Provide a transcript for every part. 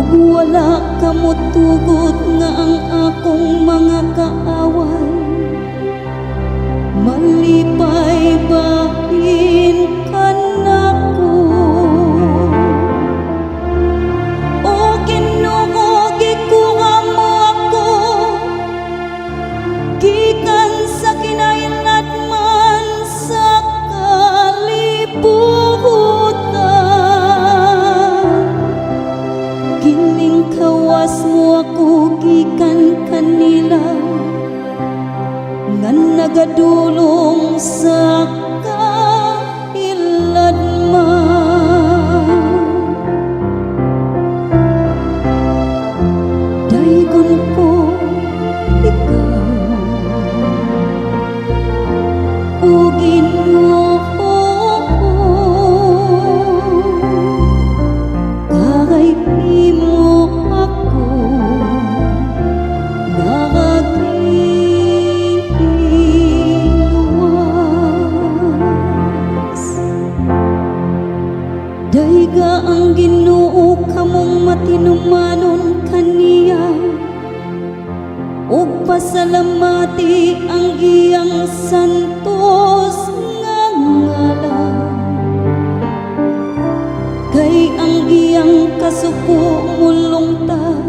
ug wala ka motugot nga ang akong mga kaaway malipay bahin ka nako. O Ginoo, gikuha mo ako gikan sa kinainatman sa kalibutan. Giningkawas mo ako gikan kanila nga nagadulong sa kahiladman. Daygon ko ikaw, o Ginoo, kay imo ako nagagiluwas. Dayga ang Ginoo kamong matinumanon kaniya, ug pasalamati ang iyang santos nga ngalan. Kay ang iyang kasuko mulungtad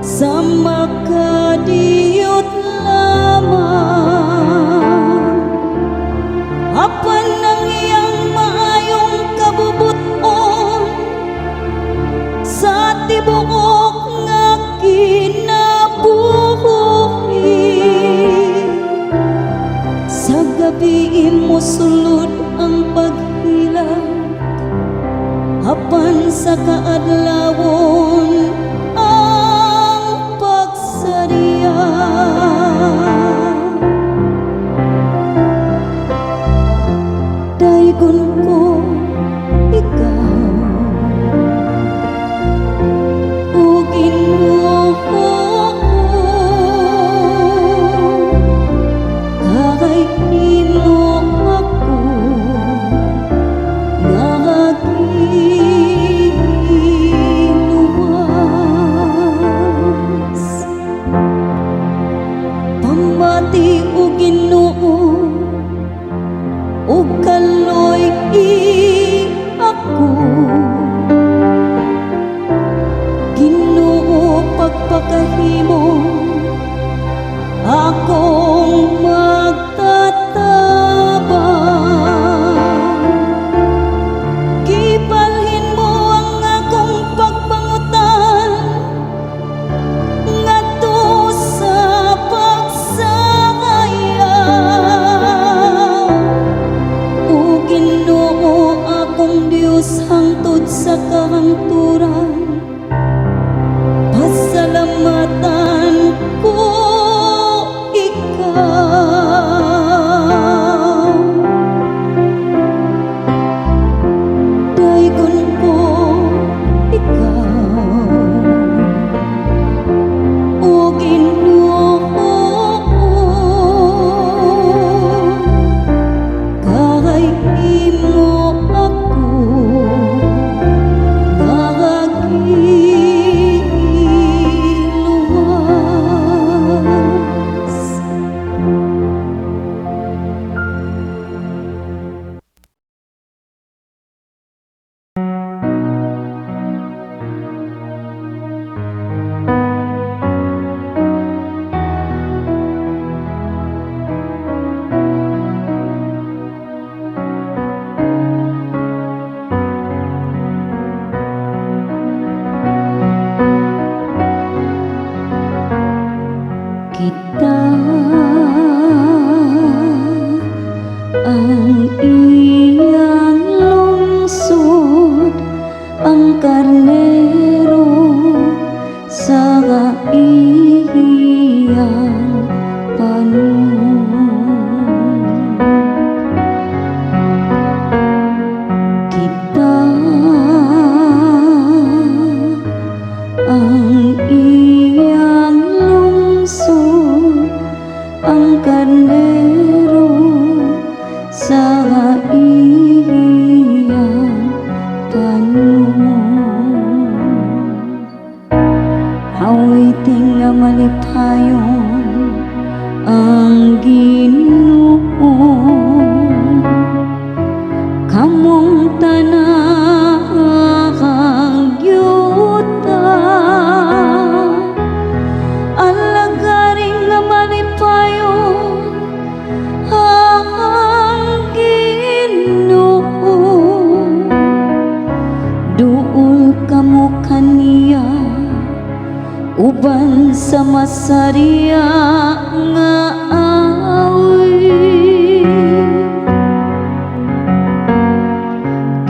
sa makadiyot lamang. Apan ang iyang maayong kabubuton sa tibuok nga kinabuhi. Sa gabi mo sulod ang paghilag, apan sa kaadlawon ang pagsariya. Daygon ko ikaw, o Ginoo, kay imo ako nagagiluwas. Pamati o Ginoo, ug kaloy ako. Ginoo, pagpakahimo akong magtatabang. Gibalhin mo ang akong pagpangutan ngadto sa pagsayaw. O Ginoo, akong Dios hangtod sa kahangturan, pasalamatan ko ikaw. Daygon ko ikaw, o Ginoo, kay imo ako nagagiluwas. Kita ang iyang lungsod kaniya uban sa masarya nga awit.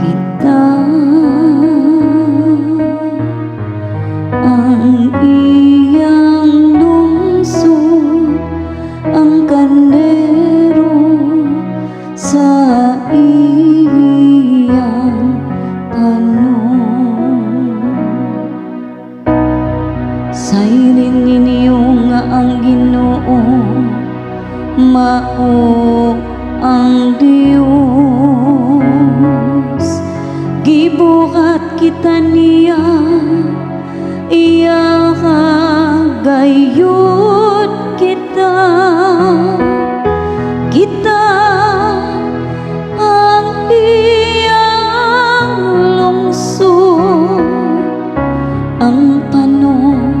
Kita ang iyang lungsod, ang karnero sa iyang panon. Sayrin ninyo nga ang Ginoo mao ang Dios. Gibuhat kita niya, iya gayud kita. Kita ang iyang lungsod, ang panon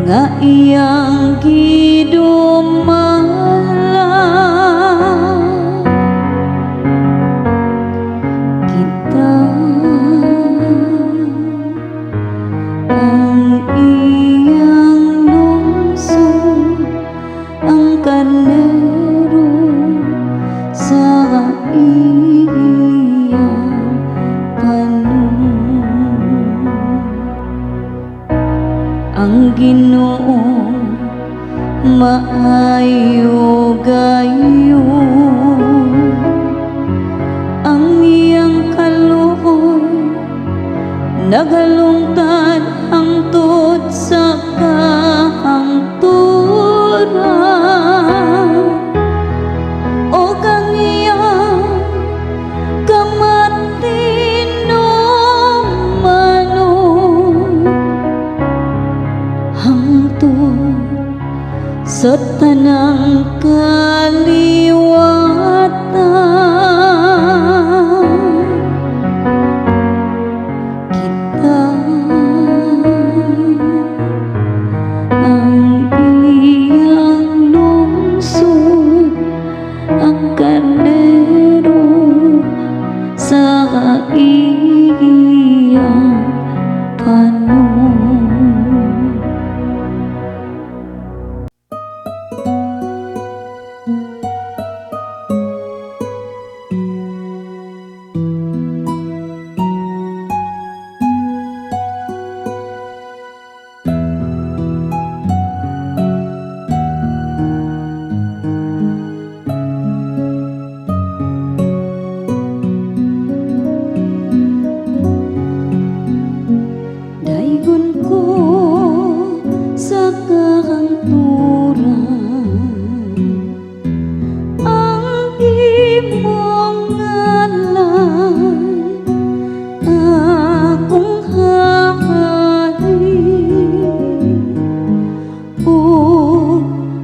nga iyang gidumala. Kita ang iyang lungsod, ang karnero sa iyang panon. Ang Ginoo maayo gayon, ang iyang kaluoy nagalungtad hangtod sa kahangturan. O kang iyang kamatinom manon hangtod sa tanang kaliwatan. Kita ang iyang lungsod, ang karnero sa iyang panon. Daygon ko sa kahangturan ang imong ngalan, akong hahalin o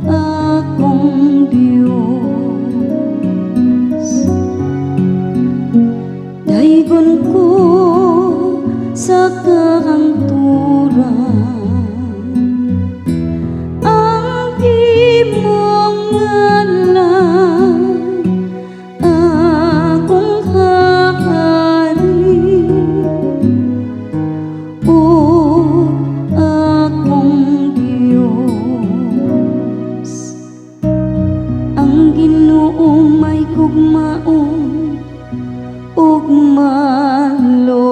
akong Diyos. Daygon ko sa kahangturan ang imong ngalan, akong hahalin o akong Diyos. Ang Ginoo may gugmaon ug maluloy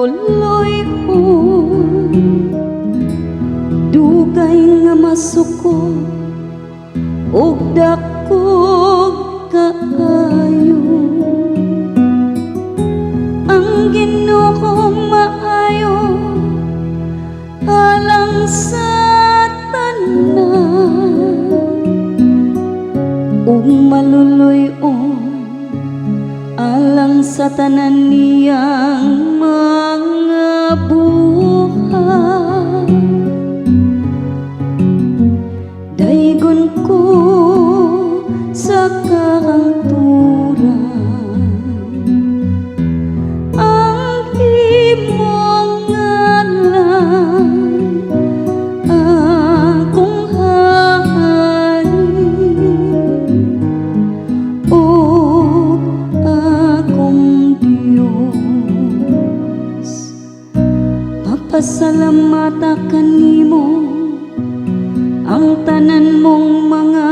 dugay nga masuko ug dakog kaayo. Ang Ginoo maayo alang sa tanan ug maluloy-on alang sa tanan niyang mga buhay. Daygon ko sa kahangturan ang imong ngalan, akong hahalin o akong Diyos. Pasalamata kanimo ang tanan mong mga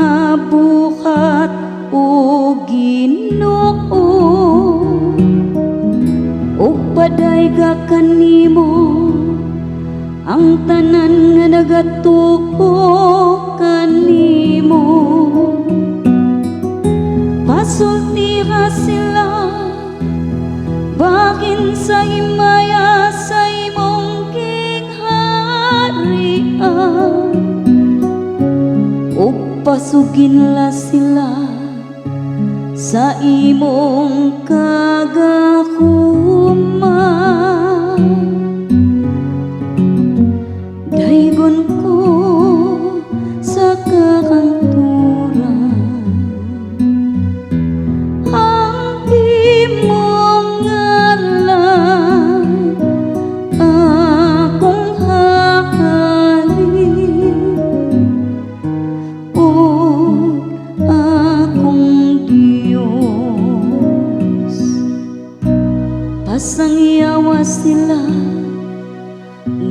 buhat o Ginoo, ug padayga kanimo ang tanan nga nagatuo kanimo. Pasultira sila bahin sa himaya sa imong gingharian, ug pasuginla sila sa imong kagahuman. Daygon ko sa kakanturan ang imong ngalan, akong hahalin o akong Diyos. Pasangyawa sila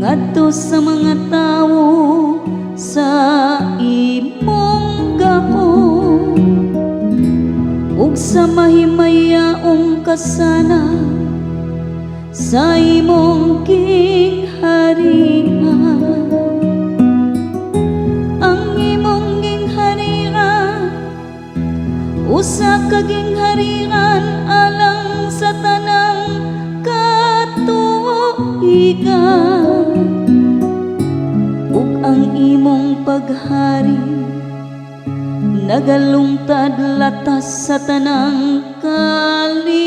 ngadto sa mga tawo sa imong gako, ug sa mahimayaong kasana sa imong gingharian. Ang imong gingharian usa ka gingharian alang sa tanang katuigan, ug ang imong paghari nagalungtad latas sa tanang kaliwatan.